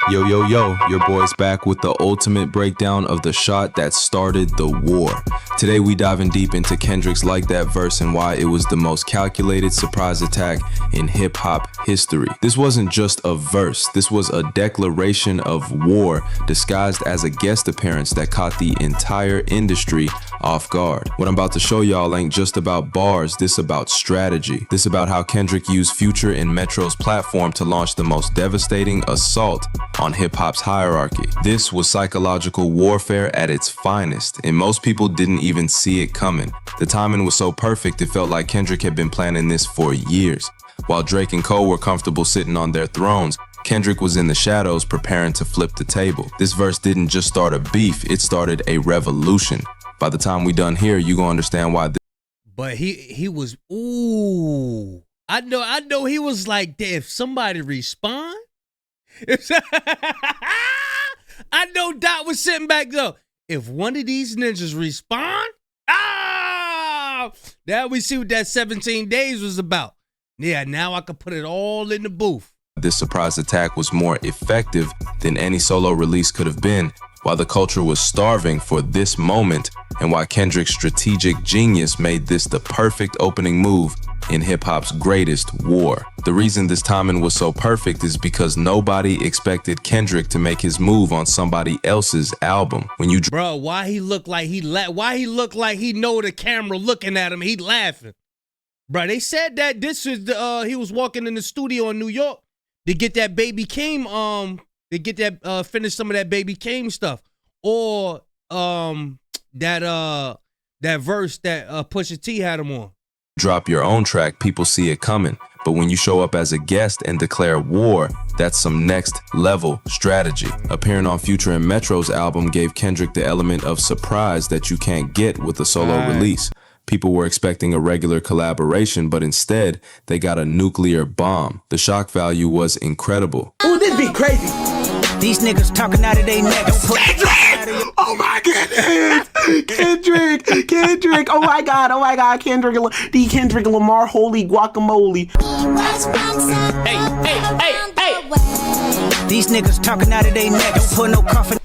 Yo, yo, yo, your boy's back with the ultimate breakdown of the shot that started the war. Today we diving deep into Kendrick's Like That verse and why it was the most calculated surprise attack in hip-hop history. This wasn't just a verse, this was a declaration of war disguised as a guest appearance that caught the entire industry off guard. What I'm about to show y'all ain't just about bars, this about strategy. This about how Kendrick used Future and Metro's platform to launch the most devastating assault on hip-hop's hierarchy. This was psychological warfare at its finest, and most people didn't even see it coming. The timing was so perfect it felt like Kendrick had been planning this for years. While Drake and Cole were comfortable sitting on their thrones, Kendrick was in the shadows preparing to flip the table. This verse didn't just start a beef, it started a revolution. By the time we done here, you gonna understand why But he was, ooh. I know he was like, if somebody respond, I know Dot was sitting back though. If one of these ninjas respond, now we see what that 17 days was about. Yeah, now I can put it all in the booth. this surprise attack was more effective than any solo release could have been, while the culture was starving for this moment, and why Kendrick's strategic genius made this the perfect opening move in hip-hop's greatest war. The reason this timing was so perfect is because nobody expected Kendrick to make his move on somebody else's album. When you Bro, why he look like he know the camera looking at him, he laughing. Bro, they said that this is he was walking in the studio in New York to get that Baby Keem finish some of that Baby Keem stuff, or that verse that Pusha T had him on. drop your own track, people see it coming. But when you show up as a guest and declare war, that's some next level strategy. Appearing on Future and Metro's album gave Kendrick the element of surprise that you can't get with a solo release. People were expecting a regular collaboration, but instead, they got a nuclear bomb. The shock value was incredible. Ooh, this be crazy. These niggas talking out of their neck. Kendrick! Oh my goodness! Kendrick! Oh my God! Kendrick Lamar, holy guacamole. Hey! These niggas talking out of their neck. Don't put no coffin.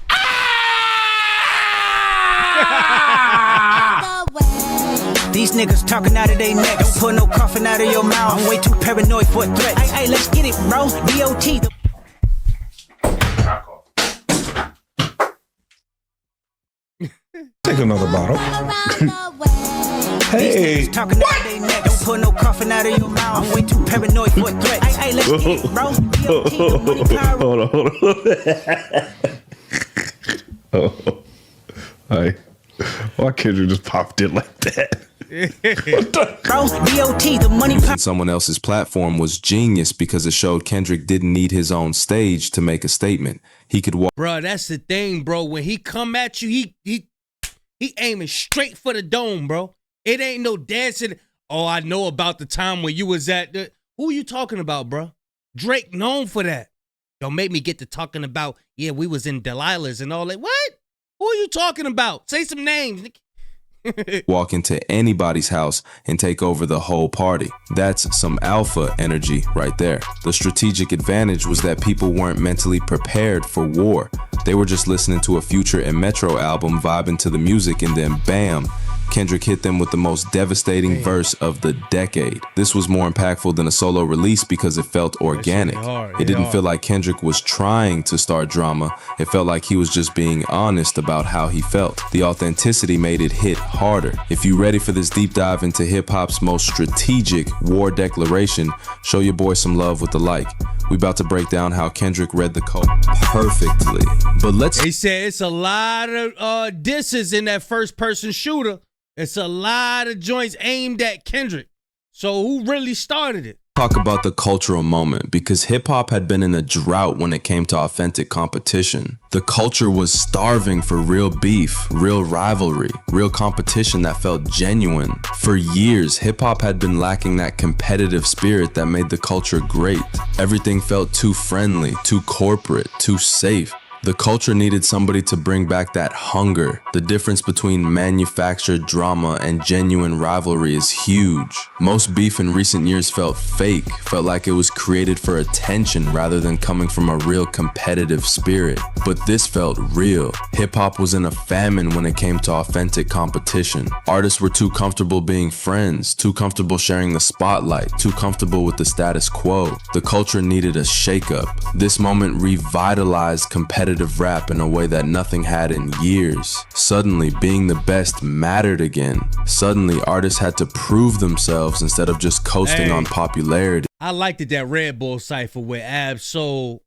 These niggas talking out of their neck. Don't put no coffin out of your mouth. I'm way too paranoid for a threat. Hey, let's get it, bro. DOT. Take another bottle. Hey. Talking out of their neck. Don't put no coffin out of your mouth. I'm way too paranoid for a threat. Hey, let's get it, bro. DOT. Hold on. Hey. Why Kendrick just popped it like that? Bro, DOT, the money. Using someone else's platform was genius because it showed Kendrick didn't need his own stage to make a statement. He could walk. Bro, that's the thing, bro. When he come at you, he aiming straight for the dome, bro. It ain't no dancing. Oh, I know about the time when you was at the. Who you talking about, bro? Drake known for that. Don't make me get to talking about, yeah, we was in Delilah's and all that. What? Who are you talking about? Say some names. Walk into anybody's house and take over the whole party. That's some alpha energy right there. The strategic advantage was that people weren't mentally prepared for war. They were just listening to a Future and Metro album, vibing to the music, and then bam, Kendrick hit them with the most devastating verse of the decade. This was more impactful than a solo release because it felt organic. It didn't feel like Kendrick was trying to start drama. It felt like he was just being honest about how he felt. The authenticity made it hit harder. If you're ready for this deep dive into hip-hop's most strategic war declaration, show your boy some love with the like. We about to break down how Kendrick read the code perfectly. But They said it's a lot of disses in that first-person shooter. It's a lot of joints aimed at Kendrick. So who really started it? talk about the cultural moment, because hip-hop had been in a drought when it came to authentic competition. The culture was starving for real beef, real rivalry, real competition that felt genuine. For years, hip-hop had been lacking that competitive spirit that made the culture great. Everything felt too friendly, too corporate, too safe. The culture needed somebody to bring back that hunger. The difference between manufactured drama and genuine rivalry is huge. Most beef in recent years felt fake, felt like it was created for attention rather than coming from a real competitive spirit. But this felt real. Hip-hop was in a famine when it came to authentic competition. Artists were too comfortable being friends, too comfortable sharing the spotlight, too comfortable with the status quo. The culture needed a shakeup. This moment revitalized competitive rap in a way that nothing had in years. Suddenly, being the best mattered again. Suddenly, artists had to prove themselves instead of just coasting on popularity. I liked it, that Red Bull cipher with Ab Soul,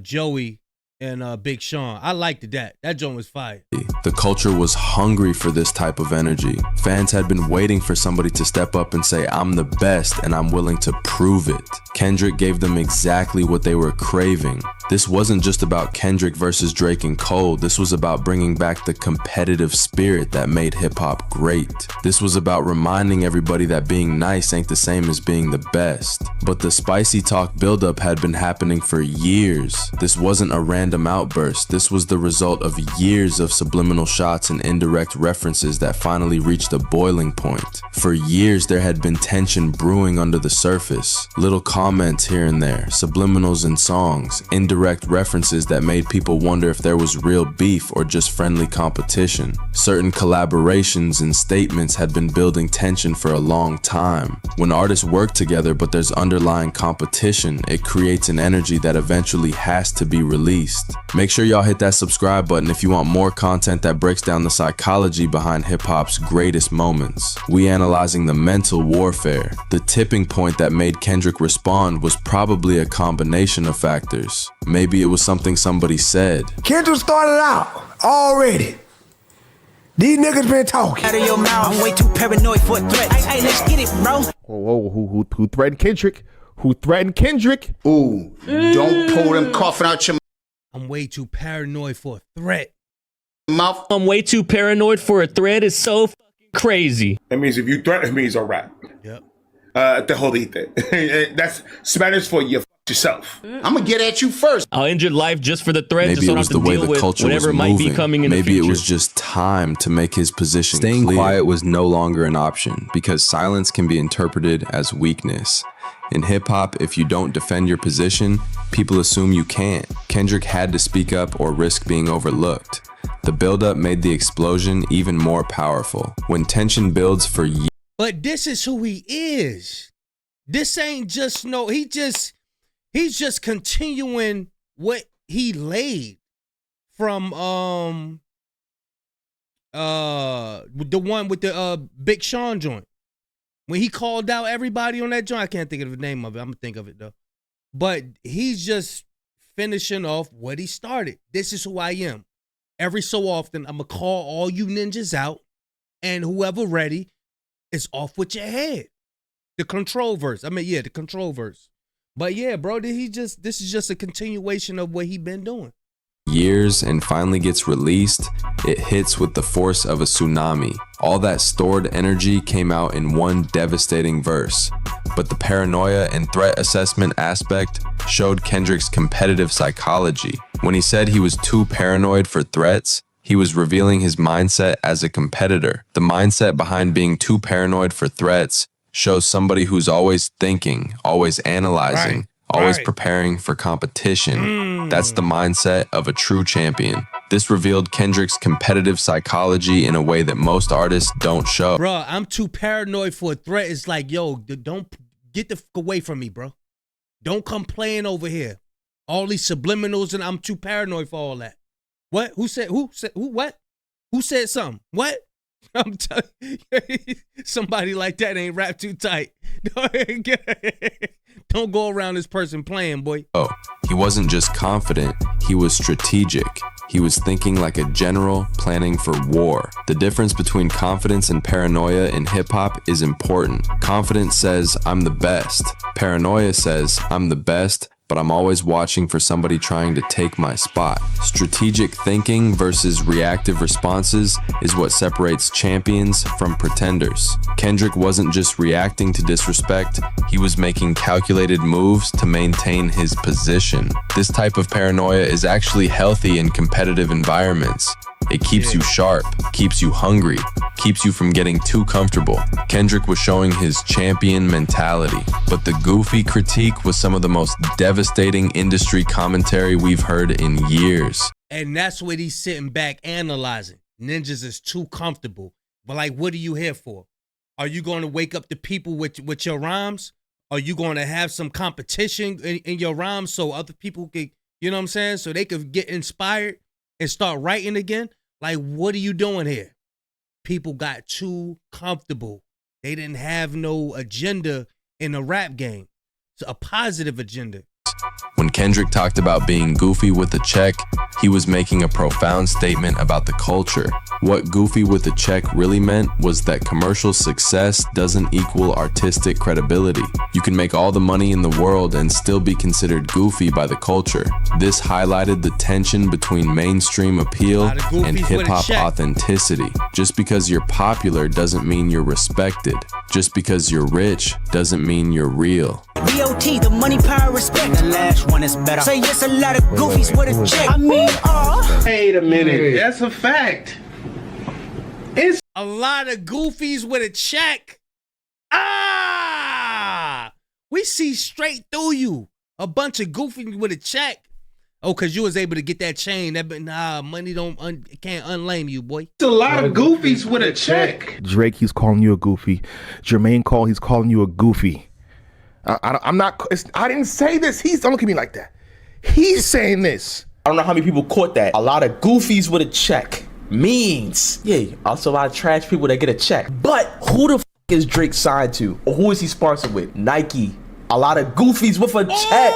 Joey, and Big Sean. I liked it, that joint was fire. The culture was hungry for this type of energy. Fans had been waiting for somebody to step up and say, I'm the best and I'm willing to prove it. Kendrick gave them exactly what they were craving. This wasn't just about Kendrick versus Drake and Cole. This was about bringing back the competitive spirit that made hip-hop great. This was about reminding everybody that being nice ain't the same as being the best. But the spicy talk buildup had been happening for years. This wasn't a random outburst. This was the result of years of subliminal shots and indirect references that finally reached a boiling point. For years, there had been tension brewing under the surface. Little comments here and there, subliminals in songs, indirect references that made people wonder if there was real beef or just friendly competition. Certain collaborations and statements had been building tension for a long time. When artists work together but there's underlying competition, it creates an energy that eventually has to be released. Make sure y'all hit that subscribe button if you want more content that breaks down the psychology behind hip-hop's greatest moments. We analyzing the mental warfare. The tipping point that made Kendrick respond was probably a combination of factors. Maybe it was something somebody said. Kendrick started out already. These niggas been talking. Out of your mouth. I'm way too paranoid for a threat. Hey, let's get it, bro. Whoa, who threatened Kendrick? Who threatened Kendrick? Ooh, don't pull them coughing out your I'm way too paranoid for a threat. mouth. I'm way too paranoid for a threat. It's so fucking crazy. That means if you threaten me, it's a rap. Yep. Te jodiste. That's Spanish for you yourself. I'm gonna get at you first. I'll end your life just for the threat. Maybe just so it I was don't the have to way deal the with culture was whatever might be moving. coming in the Maybe future. it was just time to make his position Staying clear. quiet was no longer an option because silence can be interpreted as weakness. In hip-hop, if you don't defend your position, people assume you can't. Kendrick had to speak up or risk being overlooked. The buildup made the explosion even more powerful. When tension builds for years. But this is who he is. This ain't just he's just continuing what he laid from the one with the Big Sean joint. When he called out everybody on that joint, I can't think of the name of it. I'm gonna think of it though. But he's just finishing off what he started. This is who I am. Every so often, I'm gonna call all you ninjas out, and whoever ready is off with your head. The control verse. The control verse. But yeah, bro, this is just a continuation of what he been doing. Years and finally gets released, it hits with the force of a tsunami. All that stored energy came out in one devastating verse. But the paranoia and threat assessment aspect showed Kendrick's competitive psychology. When he said he was too paranoid for threats, he was revealing his mindset as a competitor. The mindset behind being too paranoid for threats shows somebody who's always thinking, always analyzing, always preparing for competition. That's the mindset of a true champion. This revealed Kendrick's competitive psychology in a way that most artists don't show. Bro, I'm too paranoid for a threat. It's like, yo, don't get the fuck away from me, bro. Don't come playing over here. All these subliminals and I'm too paranoid for all that. What? Who said what? Who said something? What? I'm telling you, somebody like that ain't rap too tight. Don't go around this person playing, boy. Oh, he wasn't just confident, he was strategic. He was thinking like a general planning for war. The difference between confidence and paranoia in hip-hop is important. Confidence says, I'm the best. Paranoia says, I'm the best, but I'm always watching for somebody trying to take my spot. Strategic thinking versus reactive responses is what separates champions from pretenders. Kendrick wasn't just reacting to disrespect, he was making calculated moves to maintain his position. This type of paranoia is actually healthy in competitive environments. It keeps you sharp, keeps you hungry, keeps you from getting too comfortable. Kendrick was showing his champion mentality, but the goofy critique was some of the most devastating industry commentary we've heard in years. And that's what he's sitting back analyzing. Ninjas is too comfortable. But like, what are you here for? Are you going to wake up the people with your rhymes? Are you going to have some competition in your rhymes so other people can, you know what I'm saying? So they could get inspired and start writing again? Like, what are you doing here? People got too comfortable. They didn't have no agenda in the rap game. It's a positive agenda. When Kendrick talked about being goofy with a check, he was making a profound statement about the culture. What goofy with a check really meant was that commercial success doesn't equal artistic credibility. You can make all the money in the world and still be considered goofy by the culture. This highlighted the tension between mainstream appeal and hip-hop authenticity. Just because you're popular doesn't mean you're respected. Just because you're rich doesn't mean you're real. BOT, the money, power, respect. The last one is better. Say yes, a lot of goofies with a check. I mean, Wait a minute. That's a fact. It's a lot of goofies with a check. We see straight through you. A bunch of goofies with a check. Oh, because you was able to get that chain. Money can't unlame you, boy. a lot of goofies with a check. Drake, he's calling you a goofy. Jermaine Cole, he's calling you a goofy. I'm not. I didn't say this. Don't look at me like that. He's saying this. I don't know how many people caught that. A lot of goofies with a check means, yeah, also a lot of trash people that get a check. But who the f is Drake signed to? Or who is he sponsored with? Nike. A lot of goofies with a check.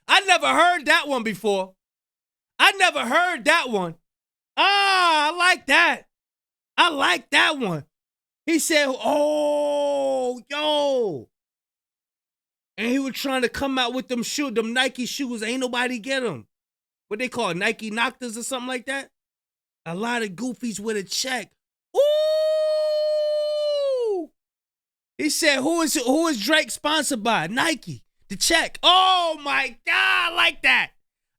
I never heard that one before. I never heard that one. I like that. I like that one. He said, oh, yo. And he was trying to come out with them Nike shoes. Ain't nobody get them. What they call it, Nike Noctas or something like that? A lot of goofies with a check. Ooh. He said, who is Drake sponsored by? Nike. The check. Oh, my God. I like that.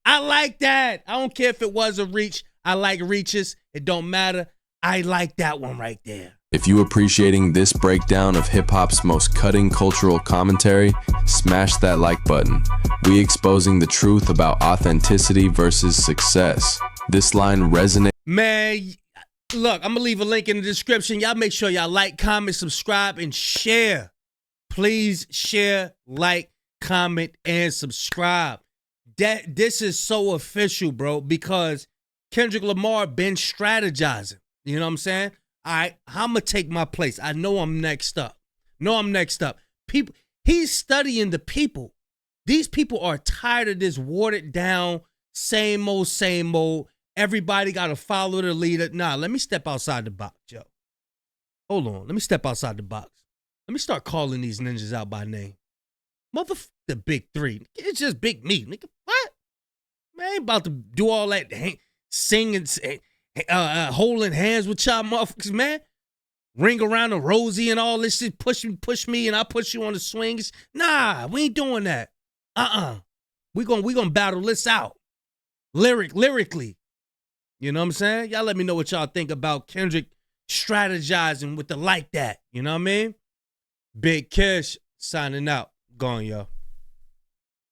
I like that. I don't care if it was a reach. I like reaches. It don't matter. I like that one right there. If you appreciating this breakdown of hip-hop's most cutting cultural commentary, smash that like button. We exposing the truth about authenticity versus success. This line resonates. Man, look, I'm going to leave a link in the description. Y'all make sure y'all like, comment, subscribe, and share. Please share, like, comment, and subscribe. This is so official, bro, because Kendrick Lamar been strategizing. You know what I'm saying? All right, I'm going to take my place. I know I'm next up. People, he's studying the people. These people are tired of this watered down, same old. Everybody got to follow the leader. Nah, let me step outside the box, yo. Hold on. Let me step outside the box. Let me start calling these ninjas out by name. Motherfucker, the big three. It's just big me. Nigga, what? Man, I ain't about to do all that singing, holding hands with y'all motherfuckers, man. Ring around the rosy and all this shit. Push me and I push you on the swings. Nah, we ain't doing that. We gonna battle this out. Lyrically. You know what I'm saying? Y'all let me know what y'all think about Kendrick strategizing with the like that. You know what I mean? Big Kish signing out. Gone, y'all.